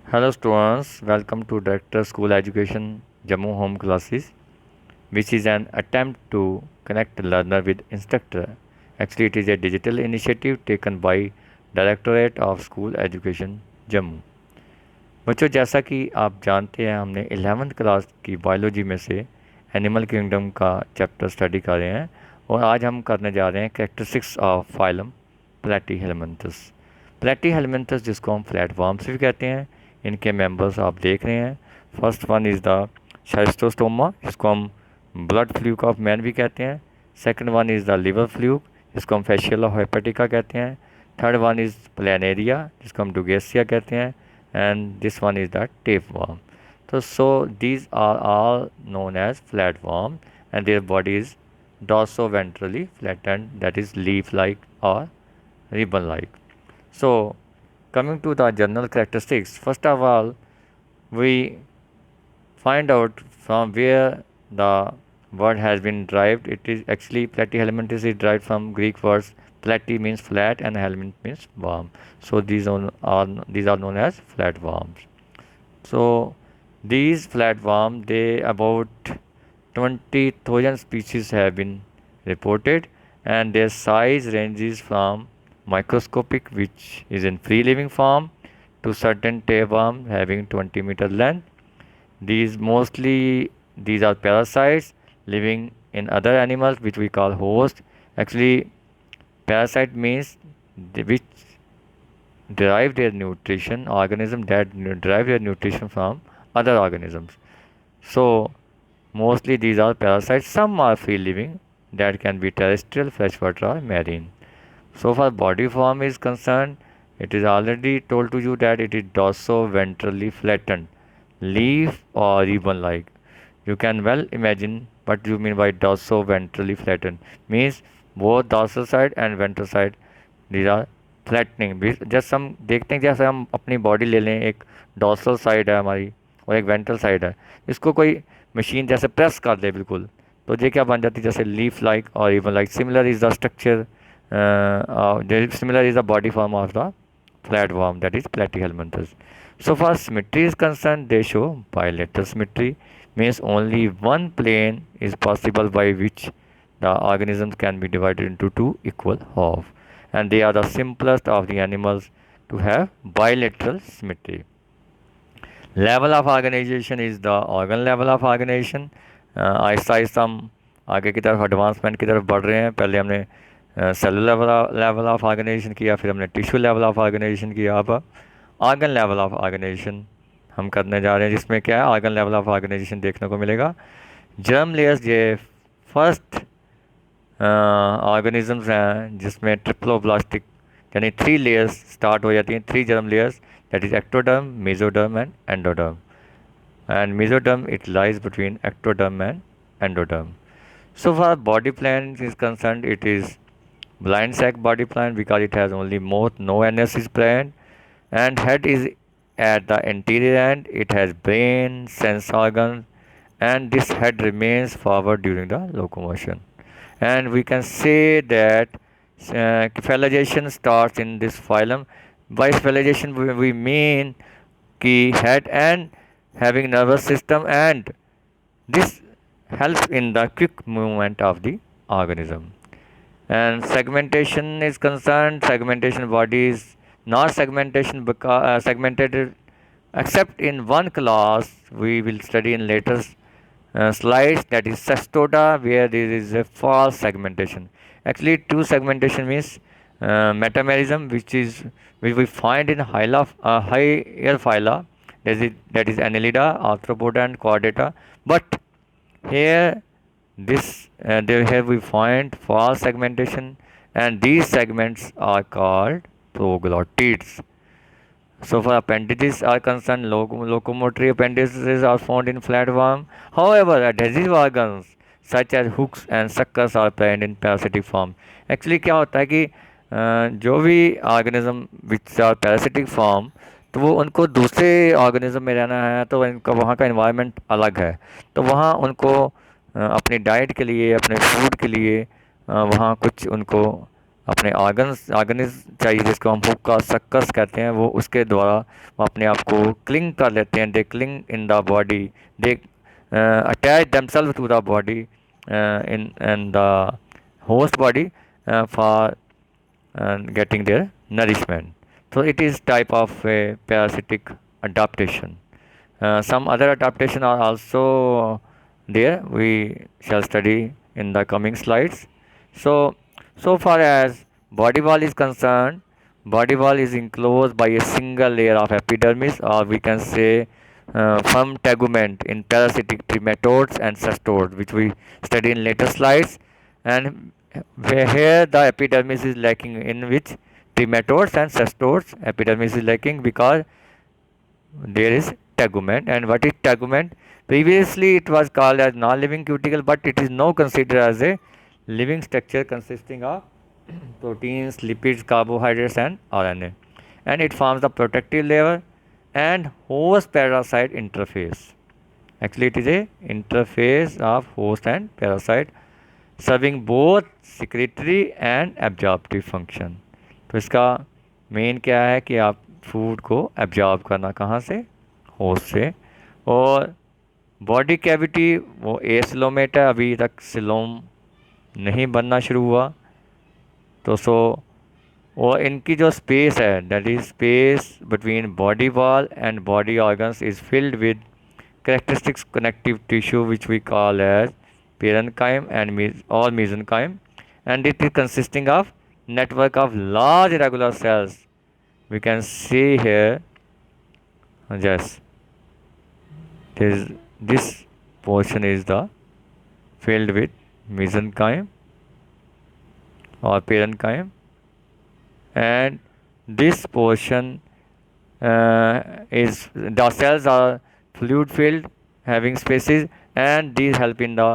Hello students, welcome to Director School Education Jammu Home Classes, which is an attempt to connect learner with instructor. Actually, it is a digital initiative taken by Directorate of School Education Jammu. बच्चों, जैसा कि आप जानते हैं हमने 11th class की biology में से एनिमल किंगडम का चैप्टर स्टडी कर रहे हैं और आज हम करने जा रहे हैं कैरेक्टरिस्टिक्स ऑफ फाइलम प्लेटीहेलमिन्थस। प्लेटीहेलमिन्थस जिसको हम फ्लैट वर्म्स भी कहते हैं, इनके मेंबर्स आप देख रहे हैं। फर्स्ट वन इज़ द शाइस्टोस्टोमा, जिसको हम ब्लड फ्लूक ऑफ मैन भी कहते हैं। Second one is the liver fluke, जिसको हम फेशियल हेपेटिका कहते हैं। थर्ड वन इज़ प्लेनेरिया, जिसको हम डुगेसिया कहते हैं। And this one is the tapeworm. So these are all known as flatworm, and their body is dorsoventrally flattened, that is leaf-like or ribbon-like. So coming to the general characteristics, first of all, we find out from where the word has been derived. It is actually platyhelminthes is derived from Greek words platy means flat and helminth means worm. So these are known as flatworms. So these flatworm, they about 20,000 species have been reported, and their size ranges from microscopic, which is in free living form, to certain tapeworm having 20-meter length. These are parasites living in other animals which we call host. Actually, parasite means which derive their nutrition, organism that derive their nutrition from other organisms. So mostly these are parasites. Some are free living, that can be terrestrial, freshwater or marine. So far body form is concerned, it is already told to you that it is dorso-ventrally flattened, leaf or ribbon like. You can well imagine what you mean by dorso-ventrally flattened. Means both dorsal side and ventral side, these are flattening भी। जैसे हम देखते हैं, जैसे हम अपनी body ले लें, एक डॉर्सल साइड है हमारी और एक वेंट्रल साइड है, इसको कोई मशीन जैसे प्रेस कर दे बिल्कुल, तो ये क्या बन जाती है, जैसे लीफ लाइक और even like. Similar is the structure, similar is the body form of the flatworm, that is platyhelminthes. So far symmetry is concerned, they show bilateral symmetry, means only one plane is possible by which the organisms can be divided into two equal halves, and they are the simplest of the animals to have bilateral symmetry. Level of organization is the organ level of organization. Aahista Aahista हम आगे की तरफ advancement की तरफ बढ़ रहे हैं। पहले हमने सेलुलर लेवल ऑफ ऑर्गेनाइजेशन किया, फिर हमने टिश्यू लेवल ऑफ ऑर्गेनाइजेशन किया, अब ऑर्गन लेवल ऑफ ऑर्गेनाइजेशन हम करने जा रहे हैं, जिसमें क्या है, ऑर्गन लेवल ऑफ ऑर्गेनाइजेशन देखने को मिलेगा। जर्म लेयर्स ये फर्स्ट ऑर्गेनिजम्स हैं जिसमें ट्रिप्लोब्लास्टिक यानी 3 लेयर्स स्टार्ट हो जाती हैं, 3 germ layers, that is ectoderm, mesoderm and endoderm. and mesoderm, it lies between ectoderm and endoderm. So far body plan is concerned, it is blind sac body plan because it has only mouth, no anus is present, and head is at the anterior end. It has brain, sense organs, and this head remains forward during the locomotion. And we can say that fallagation starts in this phylum. By fallagation we mean ki head and having nervous system, and this helps in the quick movement of the organism. And segmentation is concerned, segmentation body is not segmentation because segmented except in one class we will study in later slides, that is cestoda, where there is a false segmentation. Actually two segmentation means metamerism, which we find in higher phyla, that is Annelida, Arthropoda and Chordata. But here here we find false segmentation, and these segments are called proglottids. So far appendages are concerned, locomotory appendages are found in flatworm. However, adhesive organs such as hooks and suckers are present in parasitic form. Actually क्या होता है कि जो भी organism which are parasitic form, तो वो उनको दूसरे ऑर्गेनिज्म में रहना है, तो इनका वहाँ का इन्वायरमेंट अलग है, तो वहाँ उनको अपनी डाइट के लिए, अपने फूड के लिए वहाँ कुछ उनको अपने ऑर्गन्स चाहिए, जिसको हम हुक्का सक्कस कहते हैं, वो उसके द्वारा वो अपने आप को क्लिंग कर लेते हैं। They cling in the body, they attach themselves to the body in the host body for getting their nourishment. So it is type of a parasitic adaptation. Some other adaptation are also there. We shall study in the coming slides. So, so far as body wall is concerned, body wall is enclosed by a single layer of epidermis, or we can say firm tegument in parasitic trematodes and cestodes, which we study in later slides. And where here the epidermis is lacking, in which trematodes and cestodes epidermis is lacking because there is tegument. And what is tegument? Previously it was called as non-living cuticle, but it is now considered as a living structure consisting of proteins, lipids, carbohydrates and RNA, and it forms the protective layer and host parasite interface. Actually it is a interface of host and parasite, serving both secretory and absorptive function. तो इसका main क्या है कि आप food को absorb करना कहाँ से, होस्ट से। और बॉडी कैविटी वो एसिलोमेट है, अभी तक सिलोम नहीं बनना शुरू हुआ। तो और इनकी जो स्पेस है, that is space between body wall and body organs is filled with characteristics connective tissue which we call as parenchyma and or mesenchyme, and it is consisting of network of large irregular cells. We can see here, yes, this portion is the filled with mesenchyme or parenchyme, and this portion is the cells are fluid filled, having spaces, and these help in the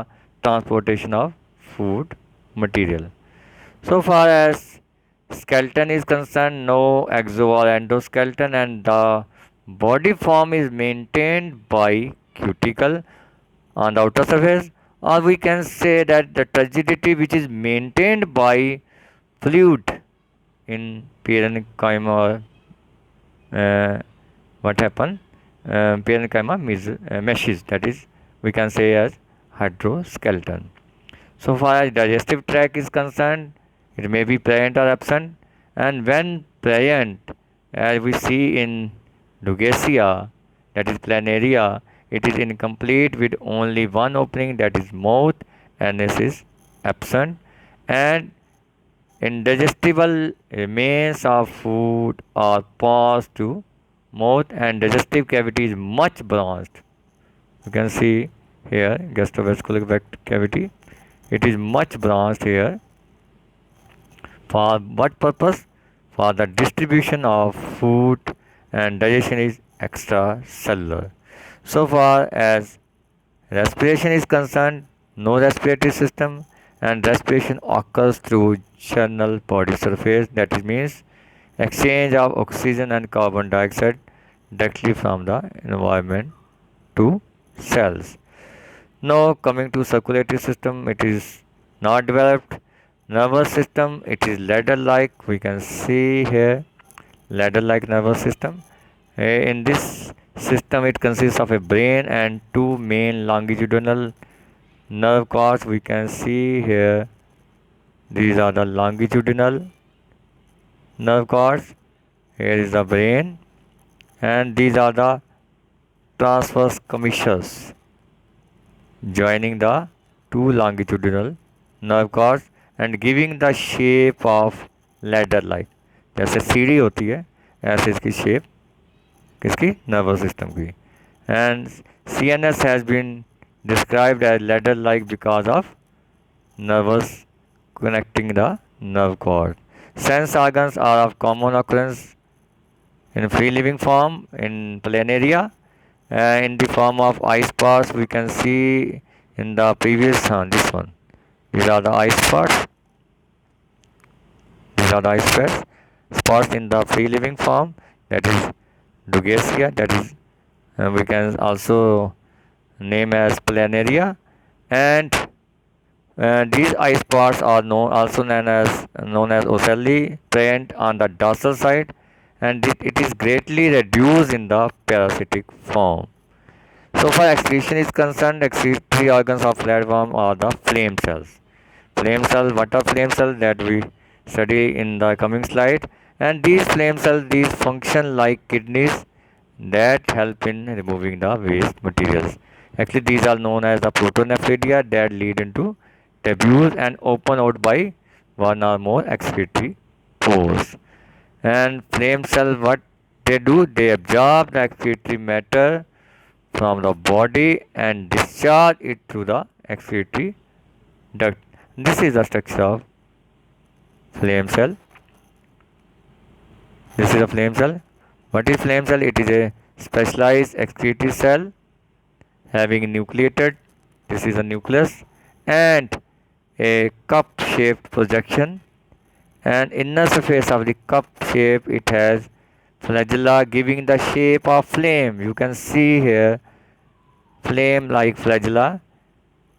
transportation of food material. So far as skeleton is concerned, no exo or endoskeleton, and the body form is maintained by cuticle on the outer surface, or we can say that the turgidity which is maintained by fluid in parenchyma. What happened? Parenchyma meshes, that is we can say as hydroskeleton. So far as digestive tract is concerned, it may be present or absent, and when present, as we see in Dugacia, that is planaria, it is incomplete with only one opening, that is mouth, and this is absent, and indigestible remains of food are passed to mouth, and digestive cavity is much branched. You can see here gastrovascular cavity. It is much branched here. For what purpose? For the distribution of food, and digestion is extracellular. So far as respiration is concerned, no respiratory system, and respiration occurs through general body surface, that is means exchange of oxygen and carbon dioxide directly from the environment to cells. Now coming to circulatory system, it is not developed. Nervous system, it is ladder-like. We can see here ladder-like nervous system. In this system, it consists of a brain and two main longitudinal nerve cords. We can see here these are the longitudinal nerve cords. Here is the brain, and these are the transverse commissures joining the two longitudinal nerve cords and giving the shape of ladder like. जैसे सीढ़ी होती है ऐसे इसकी shape किसकी, nervous system की. And CNS has been described as ladder like because of nervous connecting the nerve cord. Sense organs are of common occurrence in free living form in planaria. In the form of ice parts, we can see in the previous this one. These are the ice parts. These are the ice parts. Spots in the free living form, that is Dugacia, that is we can also name as planaria. And These eye spots are known as ocelli, present on the dorsal side, and it is greatly reduced in the parasitic form. So far excretion is concerned, excretory organs of flatworm are the flame cells. Flame cell, what are flame cells that we study in the coming slide. And these flame cells, these function like kidneys that help in removing the waste materials. Actually, these are known as the protonephridia that lead into tubules and open out by one or more excretory pores. And flame cell, what they do, they absorb the excretory matter from the body and discharge it through the excretory duct. This is the structure of flame cell. This is a flame cell. What is flame cell? It is a specialized excretory cell having nucleated. This is a nucleus and a cup-shaped projection. And inner surface of the cup shape it has flagella giving the shape of flame. You can see here flame like flagella,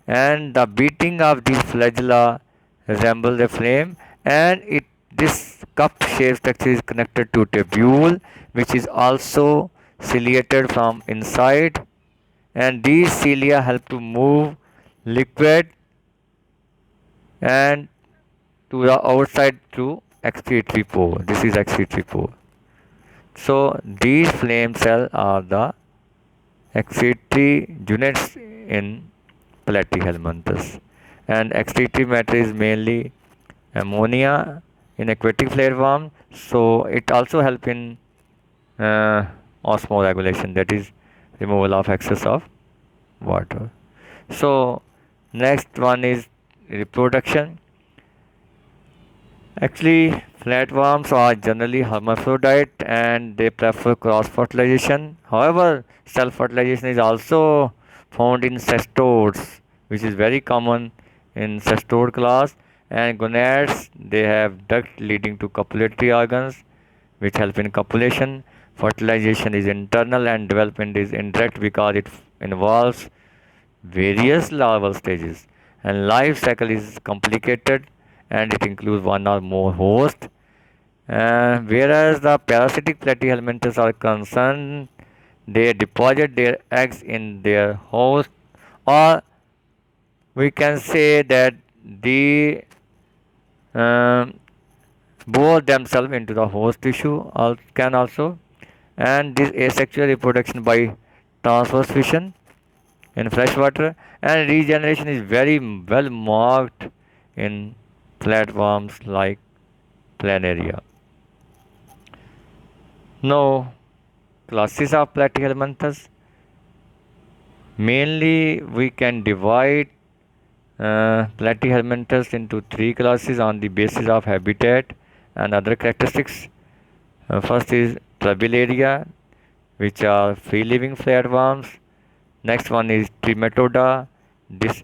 and the beating of these flagella resembles a flame, and this cup shaped structure is connected to tubule which is also ciliated from inside, and these cilia help to move liquid and to the outside through excretory pore. This is excretory pore. So these flame cells are the excretory units in Platyhelminthes. And excretory matter is mainly ammonia in aquatic flatworm. So it also help in uh, osmoregulation, that is removal of excess of water. So next one is reproduction. Actually, flatworms are generally hermaphrodite and they prefer cross fertilization. However, self fertilization is also found in cestodes, which is very common in cestode class. And gonads, they have duct leading to copulatory organs, which help in copulation. Fertilization is internal and development is indirect because it involves various larval stages, and life cycle is complicated and it includes one or more hosts. Whereas the parasitic platyhelminthes are concerned, they deposit their eggs in their host, or we can say that they um, bore themselves into the host tissue can also, and this asexual reproduction by transverse fission in freshwater, and regeneration is very well marked in flatworms like planaria. Now, classes of platyhelminthes. Mainly, we can divide platyhelminthes into three classes on the basis of habitat and other characteristics. First is Trabellaria, which are free-living flatworms. Next one is Trematoda. This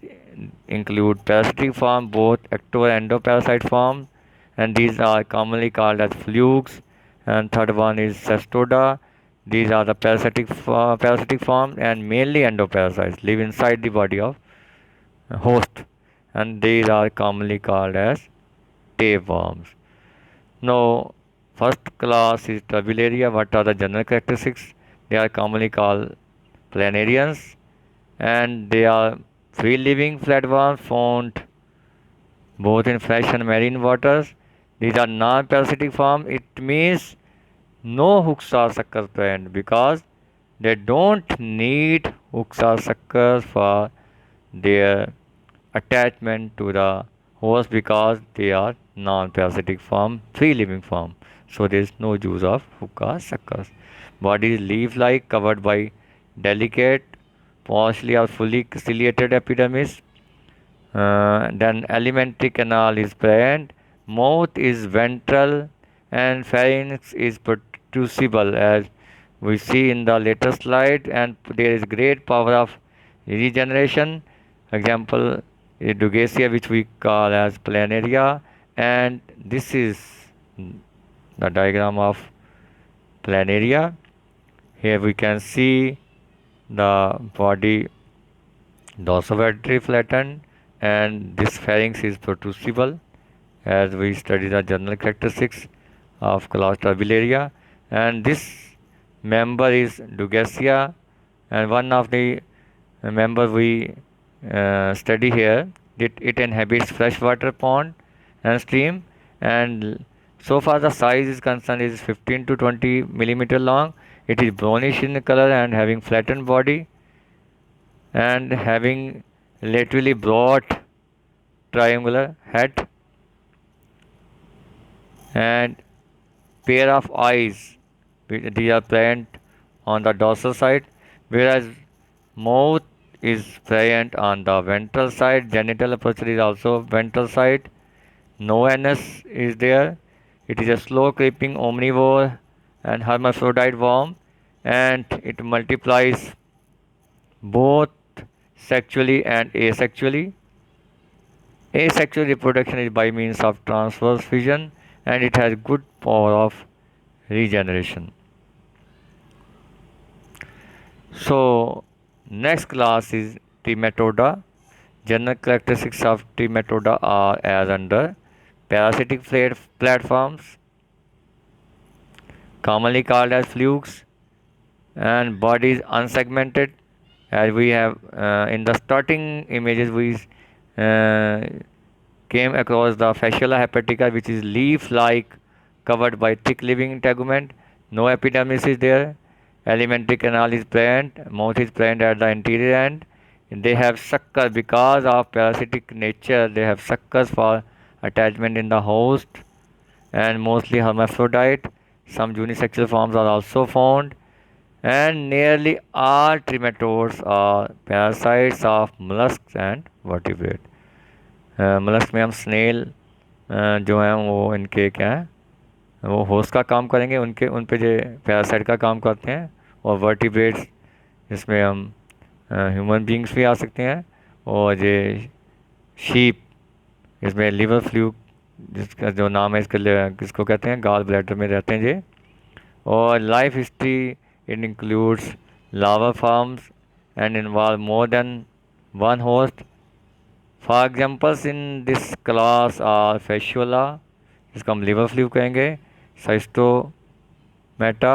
include parasitic form, both ecto and endoparasite form, and these are commonly called as flukes. And third one is Cestoda. These are the parasitic form and mainly endoparasites live inside the body of host, and these are commonly called as tapeworms. Now, first class is Trabellaria. What are the general characteristics? They are commonly called planarians, and they are free living flatworms found both in fresh and marine waters. These are non parasitic form. It means no hooks or suckers present because they don't need hooks or suckers for their attachment to the host because they are non-parasitic form, free-living form. So there is no use of hook or suckers. Body is leaf-like, covered by delicate, partially or fully ciliated epidermis. Then alimentary canal is present. Mouth is ventral, and pharynx is protrusible, as we see in the later slide. And there is great power of regeneration. Example is Dugacia, which we call as planaria, and this is the diagram of planaria. Here we can see the body dorsolaterally flattened, and this pharynx is protrusible, as we study the general characteristics of class Turbellaria. And this member is Dugacia, and one of the member we study here, it inhabits freshwater pond and stream, and so far the size is concerned is 15 to 20 millimeter long. It is brownish in color and having flattened body and having laterally broad triangular head and pair of eyes. These are present on the dorsal side, whereas mouth is present on the ventral side. Genital aperture is also ventral side. No anus is there. It is a slow creeping omnivore and hermaphrodite worm, and it multiplies both sexually and asexually. Asexual reproduction is by means of transverse fission, and it has good power of regeneration. So, next class is Trematoda. General characteristics of Trematoda are as under: parasitic platforms, commonly called as flukes, and bodies unsegmented. As we have in the starting images, we uh, came across the fasciola hepatica, which is leaf-like, covered by thick living integument. No epidermis is there. Alimentary canal is present. Mouth is present at the anterior end. They have sucker because of parasitic nature. They have suckers for attachment in the host, and mostly hermaphrodite. Some unisexual forms are also found, and nearly all trematodes are parasites of mollusks and vertebrate. mollusk में हम snail जो हैं वो इनके क्या है, वो host का काम करेंगे, उनके उन पे जो पैरासाइट का काम करते हैं, और वर्टिब्रेट्स जिसमें हम ह्यूमन बींग्स भी आ सकते हैं, और ये शीप इसमें लिवर फ्लूक जिसका जो नाम है इसके किसको कहते हैं, गाल ब्लैडर में रहते हैं ये. और life history it includes larval forms and involve more than one host. For examples in this class are fasciola जिसको हम लिवर फ्लू कहेंगे, साइस्टोमेटा,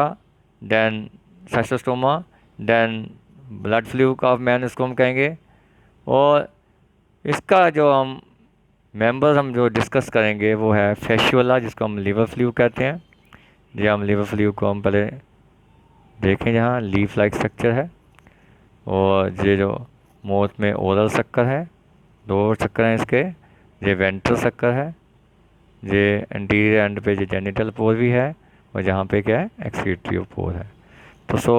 then schistosoma, then blood fluke of man इसको हम कहेंगे. और इसका जो हम मेंबर्स हम जो डिस्कस करेंगे वो है फेशुला जिसको हम लिवर फ्लू कहते हैं. जी हम लिवर फ्लू को हम पहले देखें, जहाँ लीफ लाइक स्ट्रक्चर है, और ये जो मौत में ओरल शक्कर है, दो शक्कर हैं इसके. ये वेंट्रल शक्कर है, ये एंटीरियर एंड पे जो जेनिटल पोर भी है, और जहाँ पे क्या है एक्सक्रीटरी पोर है. तो so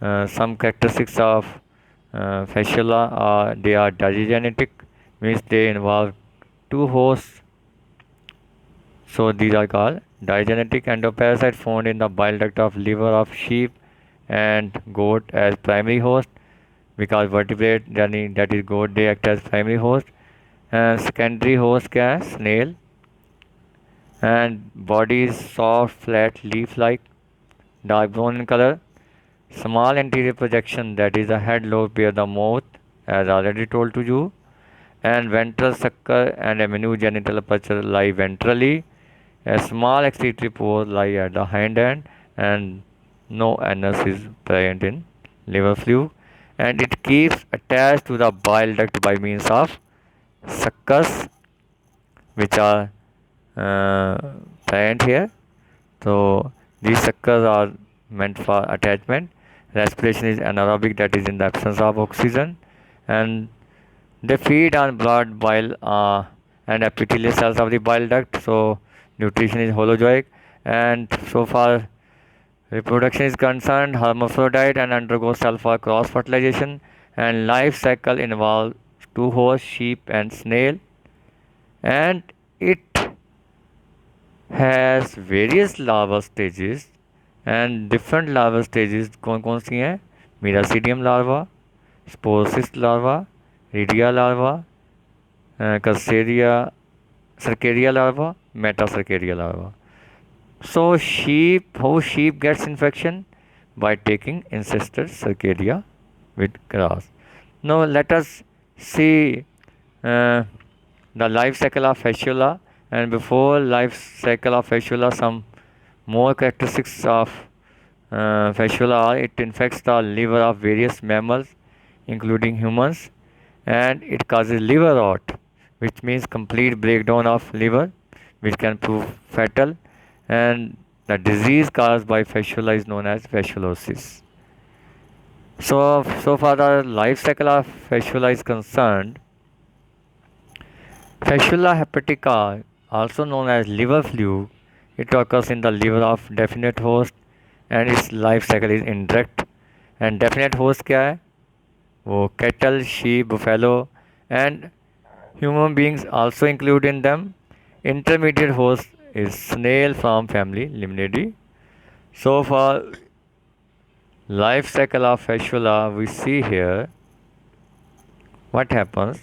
some characteristics of fasciola are they are digenetic, means they involve two hosts. So these are called digenetic endoparasite found in the bile duct of liver of sheep and goat as primary host, because vertebrate that is goat they act as primary host, and secondary host क्या है snail, and body is soft flat leaf like, dark brown in color. Small anterior projection, that is the head lobe where the mouth, as already told to you, and ventral sucker and a minute genital aperture lie ventrally. A small excretory pore lie at the hind end, and no anus is present in liver fluke, and it keeps attached to the bile duct by means of suckers which are present here. So these suckers are meant for attachment. Respiration is anaerobic, that is in the absence of oxygen, and they feed on blood, bile, and epithelial cells of the bile duct. So nutrition is holozoic, and so far reproduction is concerned, hermaphrodite and undergo sulfur cross fertilization, and life cycle involves two hosts, sheep and snail, and it has various larval stages. And different larva stages कौन कौन सी हैं? Miracidium larva, sporocyst larva, redia larva, cercaria cercaria larva, metacercaria larva. So how sheep gets infection? By taking ancestor Cercaria with grass. Now let us see uh, the life cycle of fasciola, and before life cycle of fasciola, some more characteristics of fasciola are it infects the liver of various mammals, including humans, and it causes liver rot, which means complete breakdown of liver, which can prove fatal. And the disease caused by fasciola is known as fasciolosis. So far the life cycle of fasciola is concerned, fasciola hepatica, also known as liver flu, it occurs in the liver of definite host and its life cycle is indirect. And definite host क्या है? वो cattle, sheep, buffalo and human beings also include in them. Intermediate host is snail from family Limnidae. So far life cycle of fasciola we see here what happens.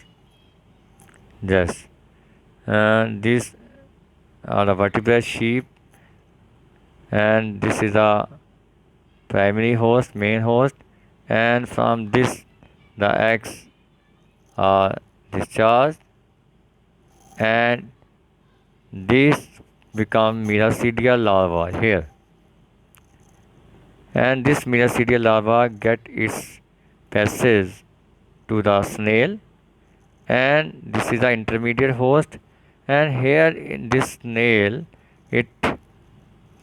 Yes, these are the vertebrate sheep, and this is a primary host, main host, and from this the eggs are discharged, and these become miracidia larvae here, and this miracidia larva get its passage to the snail, and this is the intermediate host, and here in this snail it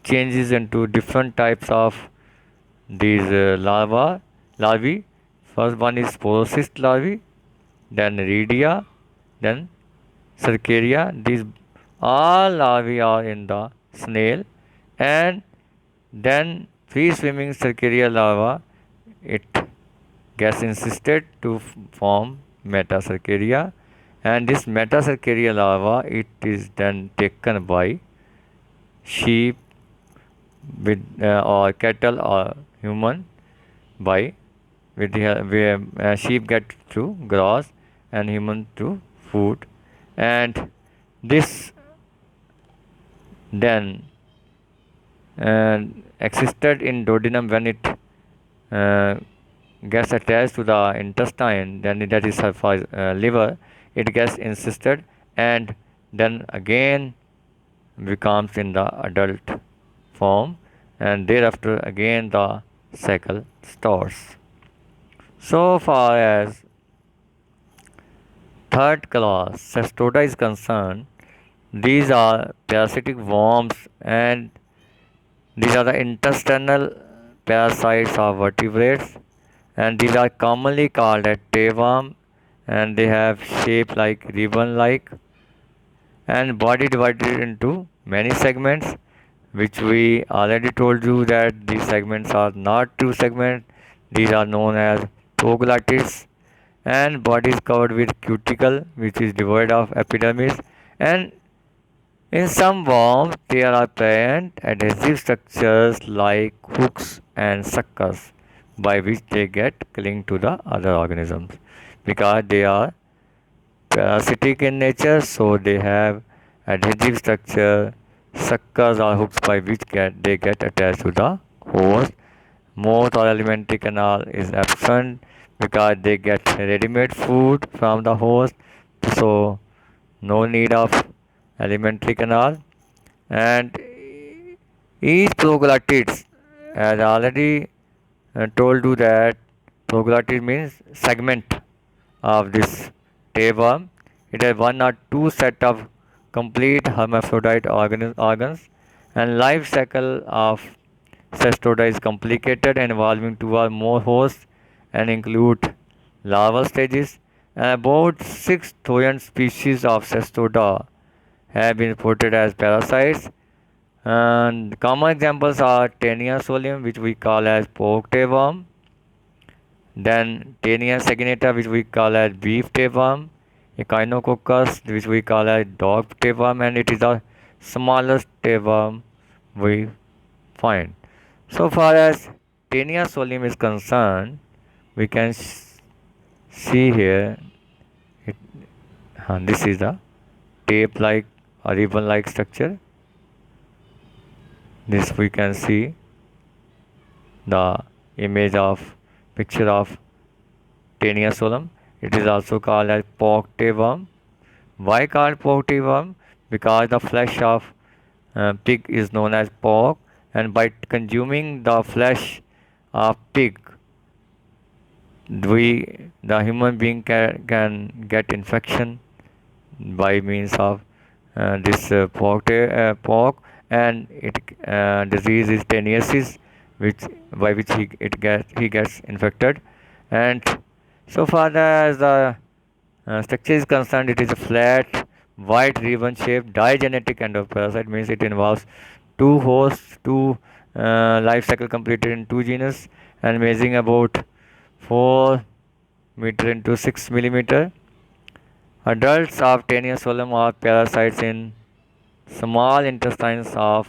changes into different types of these larvae. First one is sporocyst larvae, then Redia, then Cercaria. These all larvae are in the snail, and then free swimming Cercaria larva it gets insisted to form metacercaria, and this metacercaria larva it is then taken by sheep with or cattle or human by with the where sheep get to grass and human to food, and this then existed in duodenum when it uh, gets attached to the intestine, then that is liver, it gets insisted and then again becomes in the adult form, and thereafter again the cycle starts. So far as third class Cestoda is concerned, these are parasitic worms, and these are the intestinal parasites of vertebrates, and these are commonly called as tapeworm, and they have shape like ribbon like and body divided into many segments, which we already told you that these segments are not true segments. These are known as proglottids, and body is covered with cuticle which is devoid of epidermis, and in some worms there are present adhesive structures like hooks and suckers by which they get linked to the other organisms because they are parasitic in nature, so they have adhesive structure, suckers or hooks by which they get attached to the host. Mouth or alimentary canal is absent because they get ready-made food from the host, so no need of alimentary canal. And each proglottids, as I already told you that proglottid means segment of this tapeworm. It has one or two set of complete hermaphrodite organs, and life cycle of Cestoda is complicated and involving two or more hosts and include larval stages. And about 6,000 species of Cestoda have been reported as parasites. And common examples are Taenia solium, which we call as pork tapeworm, then Taenia saginata, which we call as beef tapeworm, Echinococcus, which we call as dog tapeworm, and it is the smallest tapeworm we find. So far as Taenia solium is concerned, we can see here, it, this is the tape-like or ribbon-like structure. This we can see the image of picture of Taenia solium, It is also called as pork tapeworm. Why called pork tapeworm? Because the flesh of pig is known as pork, and by consuming the flesh of pig, the human being can get infection by means of this pork, and it disease is teniasis, which by which he gets infected. And so far as the structure is concerned, it is a flat, white ribbon-shaped digenetic endoparasite. Means it involves two hosts, two life cycle completed in two genus, and measuring about 4 meter into 6 millimeter. Adults of Taenium are parasites in small intestines of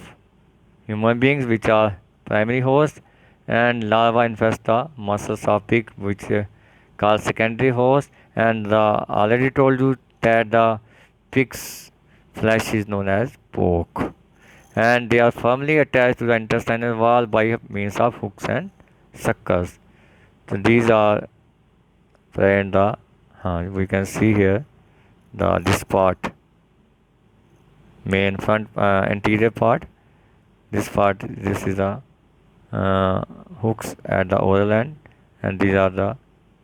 human beings, which are primary hosts, and larvae infest the muscles of pig, which called secondary host. And already told you that the pig's flesh is known as pork, and they are firmly attached to the intestinal wall by means of hooks and suckers. So these are present the we can see here the this part, main front anterior part. This is the uh, hooks at the oral end, and these are the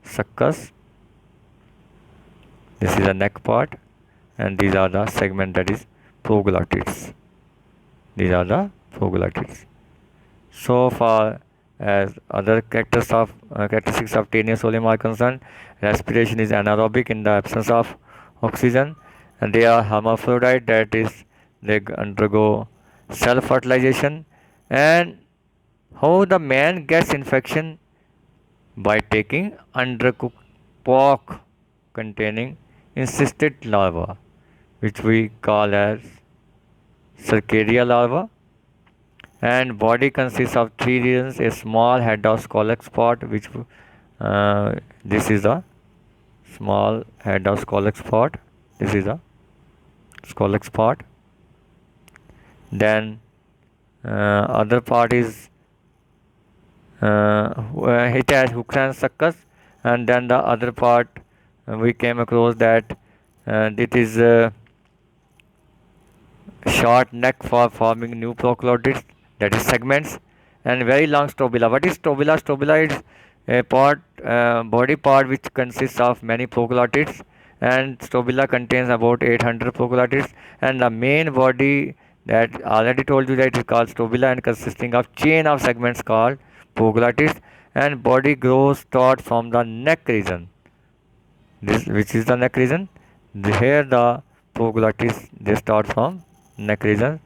suckers. This is the neck part, and these are the segment, that is proglottids. These are the proglottids. So far as other characteristics of Taenia solium are concerned, respiration is anaerobic in the absence of oxygen, and they are hermaphrodite, that is, they undergo self-fertilization. And how the man gets infection? By taking undercooked pork containing encysted larva, which we call as Cercaria larva. And body consists of three regions: a small head of scolex spot, which this is a small head of scolex spot. This is a scolex spot. Then other part is it has hooks and suckers, and then the other part we came across that it is short neck for forming new proglottids, that is segments, and very long strobila. What is strobila? Strobila is a body part which consists of many proglottids, and strobila contains about 800 proglottids, and the main body that already told you that is called strobila and consisting of chain of segments called proglottids, and body grows start from the neck region. This which is the neck region. Here the proglottids they start from neck region,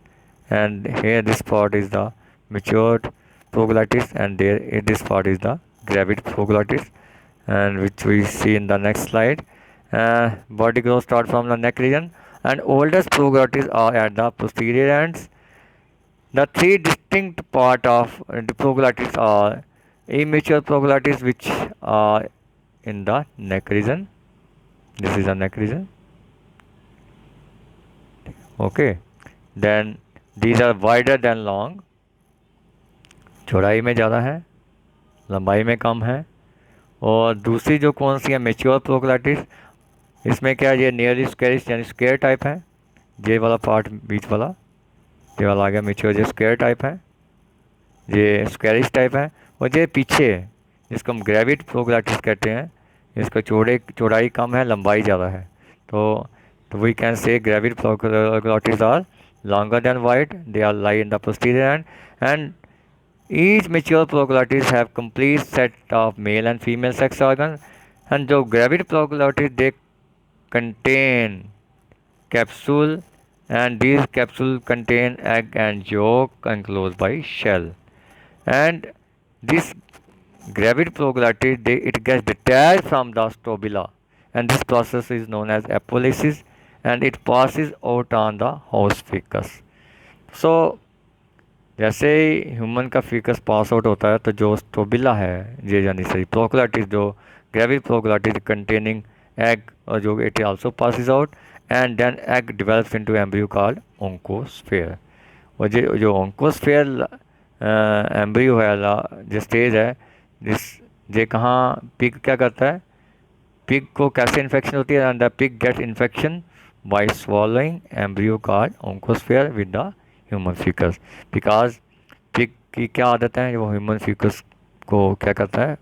and here this part is the matured proglottids, and there this part is the gravid proglottids, and which we see in the next slide. Body growth start from the neck region, and oldest proglottids are at the posterior ends. The three distinct part of the proglottids are immature proglottids, which are in the neck region. This is the neck region. Okay. Then these are wider than long. चौड़ाई में ज़्यादा है, लंबाई में कम है. और दूसरी जो कौन सी है, मेच्योर प्रोग्लाटिस, इसमें क्या ये नियरली स्क्वेरिश यानी स्क्वेयर टाइप है. ये वाला पार्ट बीच वाला, ये वाला आ गया मेच्योर, ये स्क्वेयर टाइप है, ये स्क्वेरिश टाइप है. और ये पीछे जिसको हम ग्रेविड प्रोग्लाटिस कहते हैं, इसका चौड़ाई कम है, लंबाई ज़्यादा है. तो we can say gravid proglottids are longer than wide. They are lie in the posterior end, and each mature proglottis have complete set of male and female sex organs. And the gravid proglottis they contain capsule, and these capsules contain egg and yolk enclosed by shell. And this gravid proglottis it gets detached from the strobila, and this process is known as apolysis, and it passes out on the host ficus. So जैसे ही human का ficus pass out होता है, तो जो स्टोबिला है ये यानी सही प्रोग्लाटिस, जो ग्रेविड प्रोग्लाटिस कंटेनिंग एग, और जो it also passes out, and then egg develops into embryo called oncosphere. और ये जो ओंकोस्फेयर एम्ब्रियो है, जो स्टेज है, जिस ये कहाँ पिग क्या करता है, पिग को कैसे इन्फेक्शन होती है, and the pig get infection by swallowing embryo called oncosphere with the human fetus, because pig की क्या आदत है, वो ह्यूमन फीकस को क्या करता है,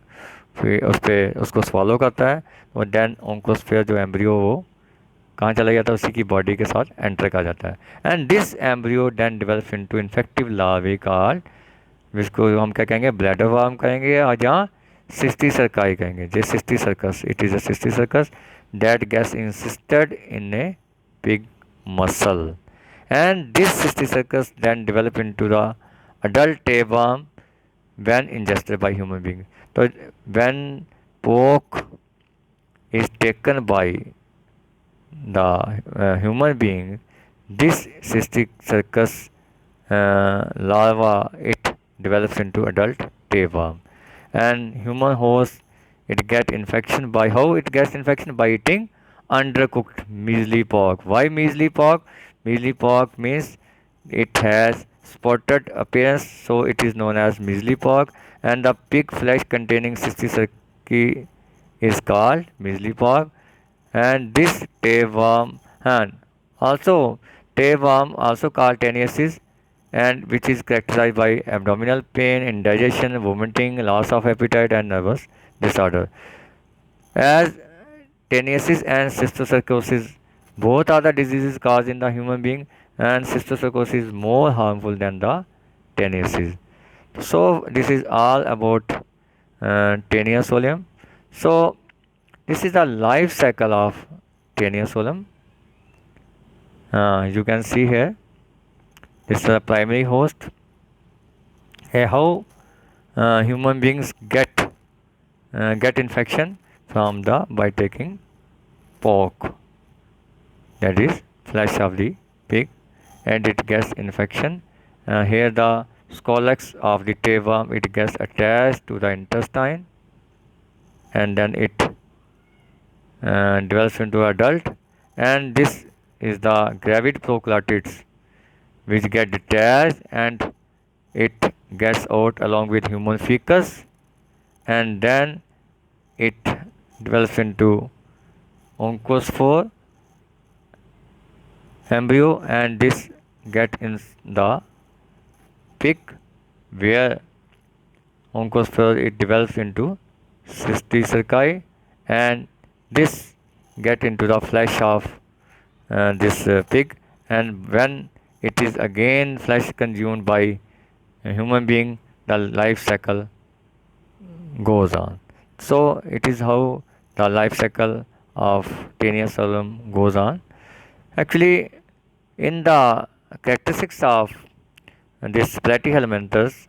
फिर उस पर उसको swallow करता है, और देन oncosphere जो एम्ब्रियो वो कहाँ चला जाता है, उसी की बॉडी के साथ एंटर कर जाता है। And this embryo then develop into infective larvae called, जिसको हम क्या कहेंगे, ब्लैडर वार्म कहेंगे, और जहाँ सिस्टी सर्काई कहेंगे, जे cysticercus, it is a cysticercus that gets insisted in a pig muscle, and this cystic then develop into the adult tapeworm when ingested by human being. So when pork is taken by the human being, this cystic circus larva, it develops into adult tapeworm, and human host, it get infection by, how it gets infection, by eating undercooked measly pork. Why measly pork? Measly pork means it has spotted appearance, so it is known as measly pork, and the pig flesh containing cystic circi is called measly pork. And this tapeworm, and also tapeworm also called teniasis, and which is characterized by abdominal pain, indigestion, vomiting, loss of appetite, and nervous disorder. As teniasis and cysticercosis both are the diseases caused in the human being, and cysticercosis is more harmful than the teniasis. So this is all about Taenia solium. So this is the life cycle of Taenia solium. You can see here, this is the primary host. How human beings get infection from the by taking pork, that is flesh of the pig, and it gets infection. Here the scolex of the tapeworm, it gets attached to the intestine, and then it develops into adult, and this is the gravid procaryotes which get detached, and it gets out along with human feces, and then it develops into oncosphere embryo, and this get in the pig, where oncosphere it develops into cysticerci, and this get into the flesh of this pig, and when it is again flesh consumed by a human being, the life cycle goes on. So it is how the life cycle of Taenia solium goes on. Actually, in the characteristics of this platyhelminthes,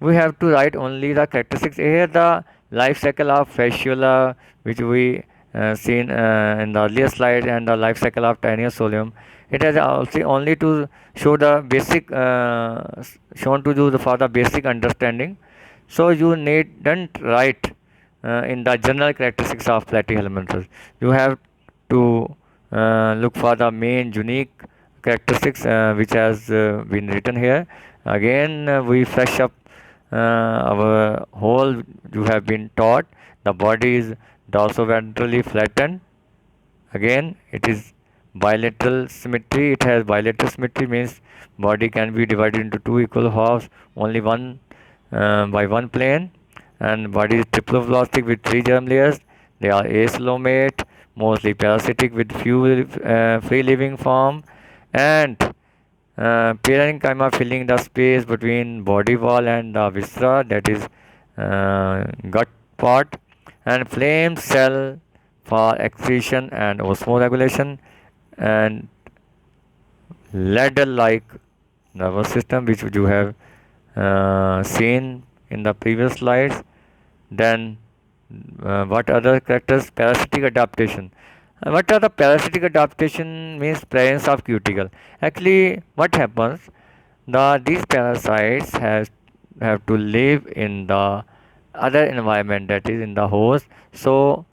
we have to write only the characteristics. Here the life cycle of fasciola, which we seen in the earlier slide, and the life cycle of Taenia solium. It has also only to show the basic, shown to you for the basic understanding. So you needn't write in the general characteristics of platyhelminthes. You have to look for the main unique characteristics which has been written here. Again, we fresh up our whole. You have been taught the body is dorsoventrally flattened. Again, it is bilateral symmetry. It has bilateral symmetry, means body can be divided into two equal halves, only one by one plane, and body is triploblastic with three germ layers. They are acoelomate, mostly parasitic with few free living form, and parenchyma filling the space between body wall and the viscera, that is gut part, and flame cell for excretion and osmoregulation, and ladder-like nervous system, which you have seen in the previous slides. Then what other characters? Parasitic adaptation. What are the parasitic adaptation? Means presence of cuticle. Actually, what happens? These parasites have to live in the other environment, that is in the host. So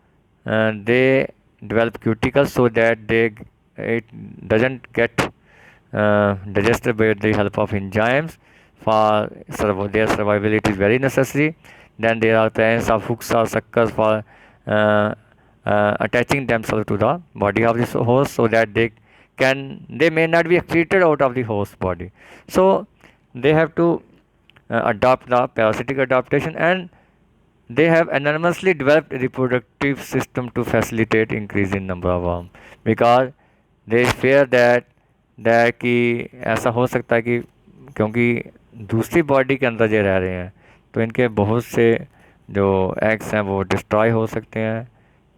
they develop cuticles so that it doesn't get digested by the help of enzymes. For their survival, it is very necessary. Then there are presence of hooks or suckers for attaching themselves to the body of this host so that they may not be excreted out of the host body. So they have to adopt the parasitic adaptation, and they have enormously developed a reproductive system to facilitate increase in number of worm, because they fear that कि ऐसा हो सकता है कि क्योंकि दूसरी body के अंदर जो रह रहे हैं तो इनके बहुत से जो एग्स हैं वो डिस्ट्रॉय हो सकते हैं,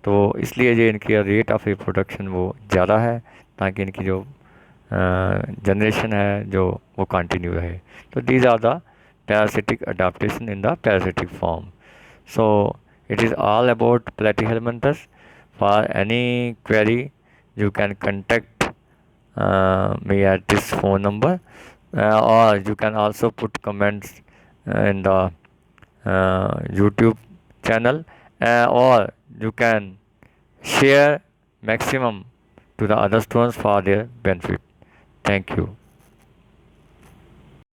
तो इसलिए जो इनकी रेट ऑफ रिप्रोडक्शन वो ज़्यादा है, ताकि इनकी जो जनरेशन है जो वो कंटिन्यू रहे. तो these are the parasitic adaptation in the parasitic form. So it is all about platyhelminthes. For any query, you can contact me at this phone number, or you can also put comments in the YouTube channel, or you can share maximum to the other students for their benefit. Thank you.